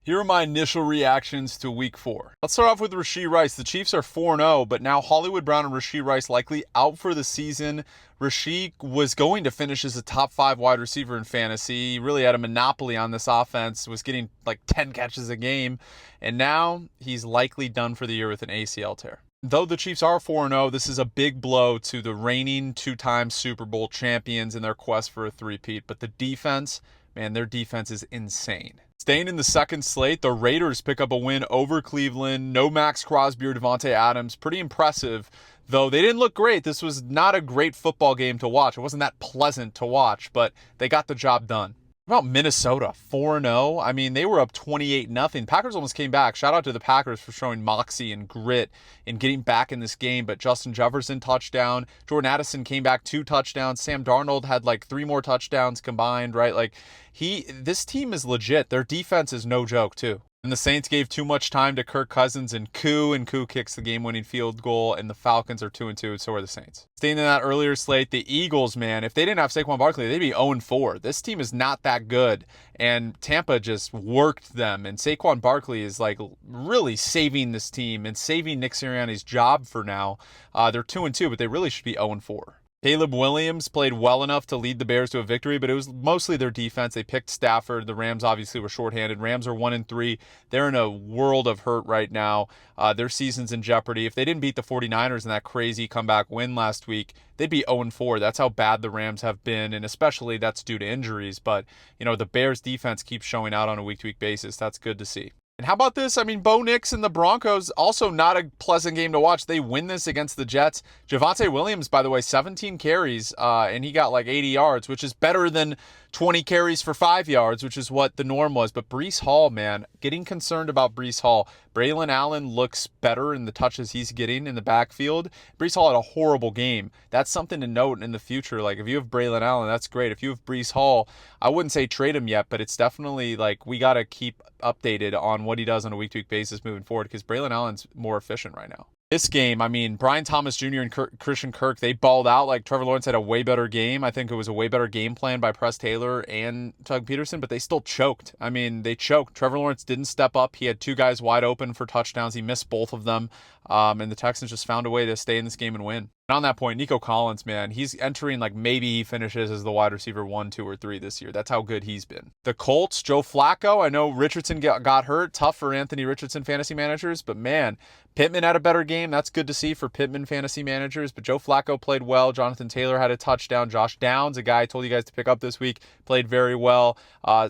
Here are my initial reactions to week 4. Let's start off with Rashee Rice. The Chiefs are 4-0, but now Hollywood Brown and Rashee Rice likely out for the season. Rashee was going to finish as a top 5 wide receiver in fantasy. He really had a monopoly on this offense, was getting like 10 catches a game, and now he's likely done for the year with an ACL tear. Though the Chiefs are 4-0, this is a big blow to the reigning 2-time Super Bowl champions in their quest for a three-peat. But the defense, man, their defense is insane. Staying in the second slate, the Raiders pick up a win over Cleveland. No Max Crosby or Devontae Adams. Pretty impressive, though they didn't look great. This was not a great football game to watch. It wasn't that pleasant to watch, but they got the job done. What about Minnesota, 4-0? I mean, they were up 28-0. Packers almost came back. Shout out to the Packers for showing moxie and grit and getting back in this game. But Justin Jefferson touchdown. Jordan Addison came back 2 touchdowns. Sam Darnold had like 3 more touchdowns combined, right? Like this team is legit. Their defense is no joke too. And the Saints gave too much time to Kirk Cousins and Koo kicks the game-winning field goal, and the Falcons are 2-2, so are the Saints. Staying in that earlier slate, the Eagles, man, if they didn't have Saquon Barkley, they'd be 0-4. This team is not that good, and Tampa just worked them, and Saquon Barkley is like really saving this team and saving Nick Sirianni's job for now. They're 2-2, but they really should be 0-4. Caleb Williams played well enough to lead the Bears to a victory, but it was mostly their defense. They picked Stafford. The Rams obviously were shorthanded. Rams are 1-3. They're in a world of hurt right now. Their season's in jeopardy. If they didn't beat the 49ers in that crazy comeback win last week, they'd be 0-4. That's how bad the Rams have been, and especially that's due to injuries. But, the Bears defense keeps showing out on a week-to-week basis. That's good to see. And how about this? I mean, Bo Nix and the Broncos, also not a pleasant game to watch. They win this against the Jets. Javonte Williams, by the way, 17 carries, and he got like 80 yards, which is better than 20 carries for 5 yards, which is what the norm was. But Breece Hall, man, getting concerned about Breece Hall. Braylon Allen looks better in the touches he's getting in the backfield. Breece Hall had a horrible game. That's something to note in the future. Like, if you have Braylon Allen, that's great. If you have Breece Hall, I wouldn't say trade him yet, but it's definitely like we got to keep updated on what he does on a week-to-week basis moving forward, because Braylon Allen's more efficient right now. This game, I mean, Brian Thomas Jr. and Christian Kirk, they balled out. Like, Trevor Lawrence had a way better game. I think it was a way better game plan by Press Taylor and Doug Peterson, but they still choked. I mean, they choked. Trevor Lawrence didn't step up. He had 2 guys wide open for touchdowns. He missed both of them, and the Texans just found a way to stay in this game and win. And on that point, Nico Collins, man, he's entering like maybe he finishes as the wide receiver 1, 2, or 3 this year. That's how good he's been. The Colts, Joe Flacco, I know Richardson got hurt. Tough for Anthony Richardson fantasy managers, but man, Pittman had a better game. That's good to see for Pittman fantasy managers, but Joe Flacco played well. Jonathan Taylor had a touchdown. Josh Downs, a guy I told you guys to pick up this week, played very well.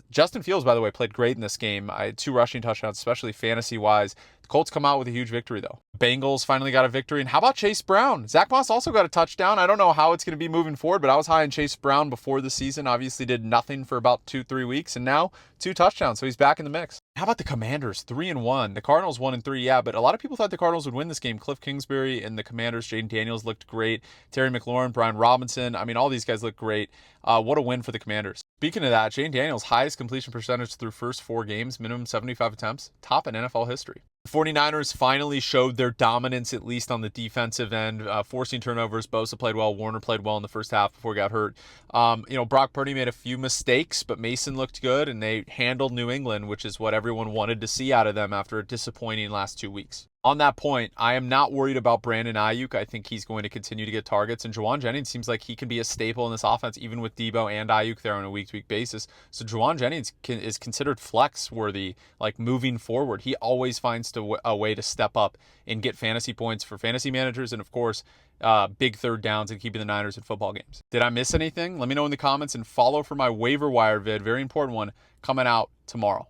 Justin Fields, by the way, played great in this game. I had 2 rushing touchdowns, especially fantasy-wise. The Colts come out with a huge victory, though. Bengals finally got a victory. And how about Chase Brown? Zach Moss also got a touchdown. I don't know how it's going to be moving forward, but I was high on Chase Brown before the season. Obviously did nothing for about 2-3 weeks, and now 2 touchdowns, so he's back in the mix. How about the Commanders, 3-1? The Cardinals 1-3, yeah, but a lot of people thought the Cardinals would win this game. Cliff Kingsbury and the Commanders, Jaden Daniels looked great. Terry McLaurin, Brian Robinson, I mean, all these guys look great. What a win for the Commanders. Speaking of that, Jaden Daniels, highest completion percentage through first 4 games, minimum 75 attempts, top in NFL history. The 49ers finally showed their dominance, at least on the defensive end, forcing turnovers. Bosa played well. Warner played well in the first half before he got hurt. Brock Purdy made a few mistakes, but Mason looked good, and they handled New England, which is what everyone wanted to see out of them after a disappointing last 2 weeks. On that point, I am not worried about Brandon Ayuk. I think he's going to continue to get targets, and Juwan Jennings seems like he can be a staple in this offense, even with Debo and Ayuk there on a week-to-week basis. So Juwan Jennings is considered flex-worthy, like moving forward. He always finds a way to step up and get fantasy points for fantasy managers, and of course, big third downs and keeping the Niners in football games. Did I miss anything? Let me know in the comments, and follow for my waiver wire vid, very important one, coming out tomorrow.